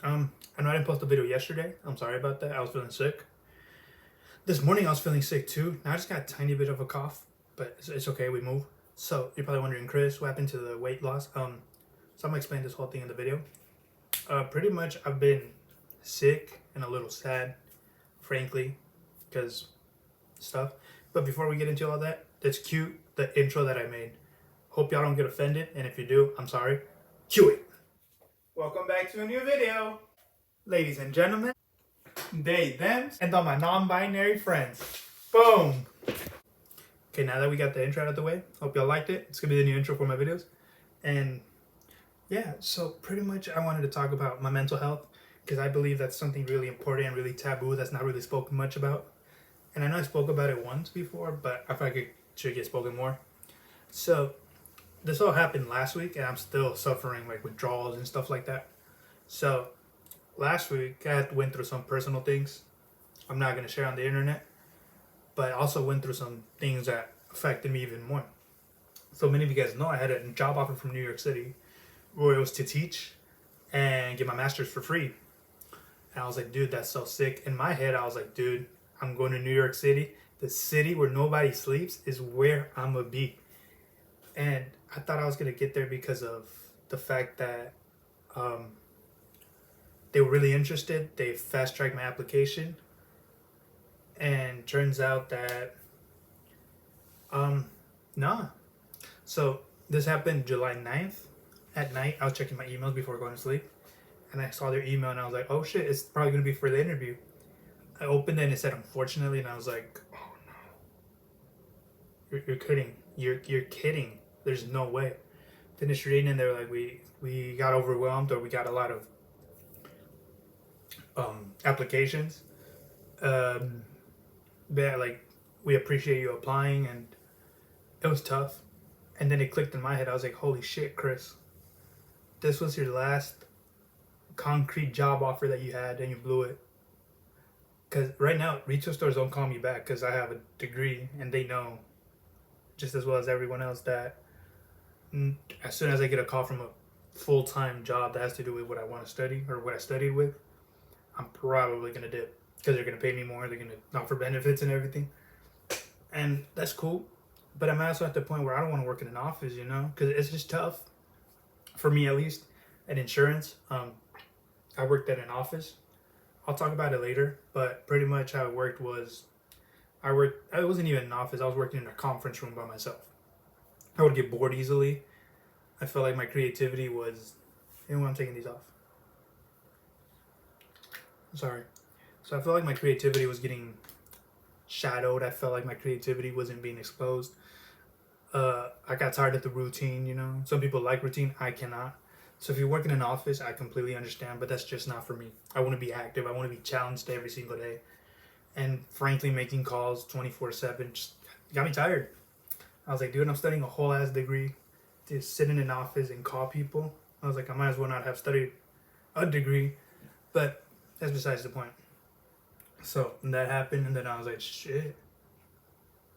I know I didn't post a video yesterday. I'm sorry about that. I was feeling sick. This morning I was feeling sick too. Now I just got a tiny bit of a cough, but it's okay. We move. So you're probably wondering, Chris, what happened to the weight loss? So I'm gonna explain this whole thing in the video. Pretty much I've been sick and a little sad, frankly, because stuff. But before we get into all that, that's cute. The intro that I made. Hope y'all don't get offended, and if you do, I'm sorry. Cue it. Welcome back to a new video, ladies and gentlemen. They, them, and all my non-binary friends. Boom. Okay, now that we got the intro out of the way, hope y'all liked it. It's gonna be the new intro for my videos. And yeah, so pretty much I wanted to talk about my mental health because I believe that's something really important and really taboo that's not really spoken much about. And I know I spoke about it once before, but I feel like it should get spoken more. So this all happened last week and I'm still suffering like withdrawals and stuff like that. So last week I went through some personal things I'm not going to share on the internet, but I also went through some things that affected me even more. So many of you guys know I had a job offer from New York City where it was to teach and get my master's for free. And I was like, dude, that's so sick. In my head, I was like, dude, I'm going to New York City. The city where nobody sleeps is where I'm going to be. And I thought I was going to get there because of the fact that they were really interested. They fast tracked my application. And turns out that, nah. So this happened July 9th. At night, I was checking my emails before going to sleep. And I saw their email and I was like, oh shit, it's probably going to be for the interview. I opened it and it said, unfortunately. And I was like, oh no. You're kidding. You're kidding. There's no way. Finished reading and they were like, we got overwhelmed or we got a lot of applications. But like, we appreciate you applying, and it was tough. And then it clicked in my head. I was like, holy shit, Chris. This was your last concrete job offer that you had and you blew it. Because right now, retail stores don't call me back because I have a degree and they know just as well as everyone else that as soon as I get a call from a full-time job that has to do with what I want to study or what I studied with, I'm probably going to dip because they're going to pay me more. They're going to offer benefits and everything. And that's cool. But I'm also at the point where I don't want to work in an office, you know, because it's just tough. For me, at least, at insurance, I worked at an office. I'll talk about it later, but pretty much how it worked was I wasn't even in an office. I was working in a conference room by myself. I would get bored easily. I felt like my creativity was, you know, I'm taking these off. Sorry. So I felt like my creativity was getting shadowed. I felt like my creativity wasn't being exposed. I got tired of the routine, you know. Some people like routine. I cannot. So if you work in an office, I completely understand, but that's just not for me. I want to be active. I want to be challenged every single day. And frankly, making calls 24/7 just got me tired. I was like, dude, I'm studying a whole ass degree to sit in an office and call people. I was like, I might as well not have studied a degree, but that's besides the point. So that happened, and then I was like, shit.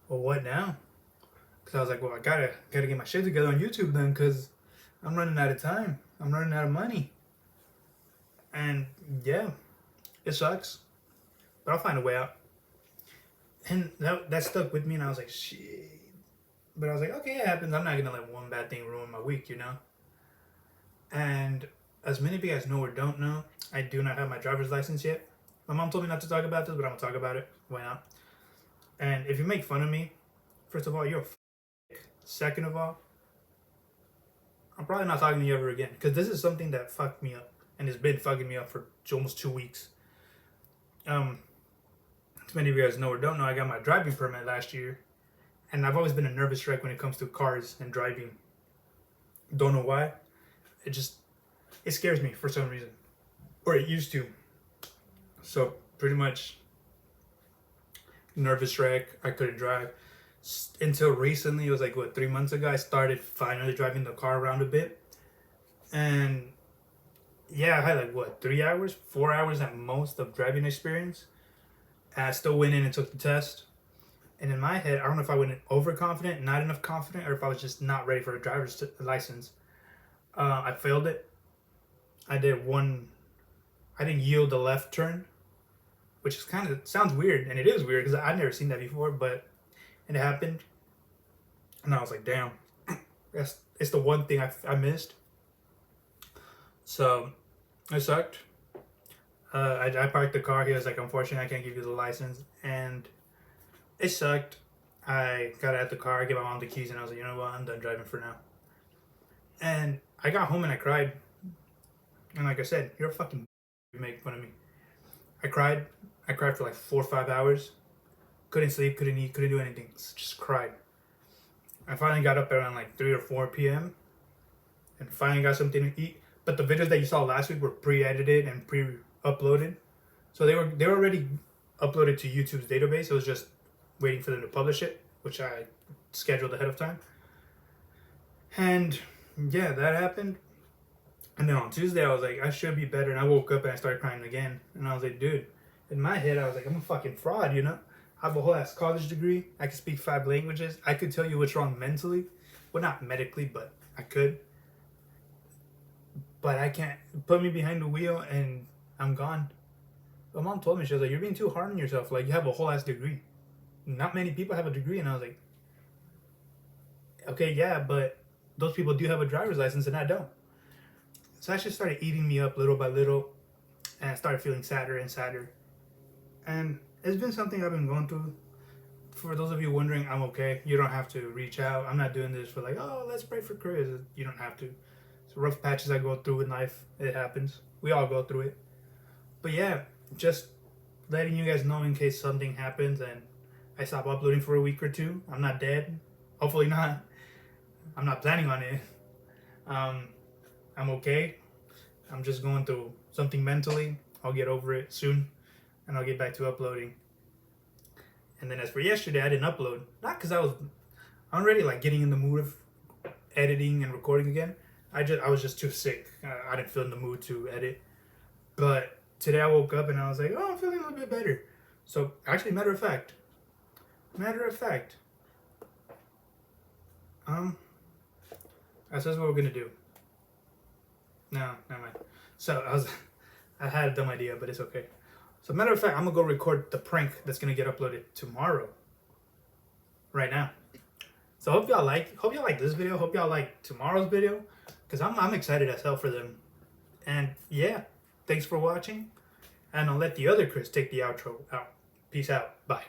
Well, what now? Because I was like, well, I gotta get my shit together on YouTube then, because I'm running out of time. I'm running out of money. And yeah, it sucks, but I'll find a way out. And that stuck with me, and I was like, shit. But I was like, okay, it happens. I'm not gonna let one bad thing ruin my week, you know. And as many of you guys know or don't know, I do not have my driver's license yet. My mom told me not to talk about this, but I'm gonna talk about it. Why not? And if you make fun of me, first of all, you're a second of all, I'm probably not talking to you ever again because this is something that fucked me up and it's been fucking me up for almost 2 weeks. As many of you guys know or don't know, I got my driving permit last year, and I've always been a nervous wreck when it comes to cars and driving. Don't know why. It scares me for some reason, or it used to. So pretty much nervous wreck. I couldn't drive until recently. It was like 3 months ago. I started finally driving the car around a bit, and yeah, I had 3 hours, 4 hours at most of driving experience. And I still went in and took the test. And in my head, I don't know if I went in overconfident, not enough confident, or if I was just not ready for a driver's license. I failed it. I did one I didn't yield the left turn, which is kind of sounds weird, and it is weird because I've never seen that before, but it happened, and I was like, damn, it's the one thing I missed. So it sucked. I parked the car. He was like, unfortunately, I can't give you the license, and it sucked. I got out the car, I gave my mom the keys, and I was like, you know what, I'm done driving for now. And I got home and I cried. And like I said, you're a fucking you make fun of me. I cried. I cried for like 4 or 5 hours. Couldn't sleep, couldn't eat, couldn't do anything. Just cried. I finally got up around like 3 or 4 p.m. and finally got something to eat. But the videos that you saw last week were pre-edited and pre-uploaded. So they were already uploaded to YouTube's database. It was just waiting for them to publish it, which I scheduled ahead of time. And yeah, that happened. And then on Tuesday, I was like, I should be better. And I woke up and I started crying again. And I was like, dude, in my head, I was like, I'm a fucking fraud, you know? I have a whole ass college degree. I can speak 5 languages. I could tell you what's wrong mentally. Well, not medically, but I could. But I can't. Put me behind the wheel and I'm gone. My mom told me, she was like, you're being too hard on yourself. Like, you have a whole ass degree. Not many people have a degree. And I was like, okay, yeah, but those people do have a driver's license and I don't. So that just started eating me up little by little, and I started feeling sadder and sadder. And it's been something I've been going through. For those of you wondering, I'm okay. You don't have to reach out. I'm not doing this for like, oh, let's pray for Chris. You don't have to. It's rough patches I go through in life. It happens. We all go through it. But yeah, just letting you guys know in case something happens and I stop uploading for a week or 2. I'm not dead. Hopefully not. I'm not planning on it. I'm okay. I'm just going through something mentally. I'll get over it soon, and I'll get back to uploading. And then as for yesterday, I didn't upload. Not because I'm already like getting in the mood of editing and recording again. I was just too sick. I didn't feel in the mood to edit. But today I woke up and I was like, oh, I'm feeling a little bit better. So actually, matter of fact, that's what we're gonna do. No, never mind. So I had a dumb idea, but it's okay. So matter of fact, I'm gonna go record the prank that's gonna get uploaded tomorrow. Right now. So hope y'all like this video. Hope y'all like tomorrow's video, cause I'm excited as hell for them. And yeah, thanks for watching. And I'll let the other Chris take the outro out. Peace out. Bye.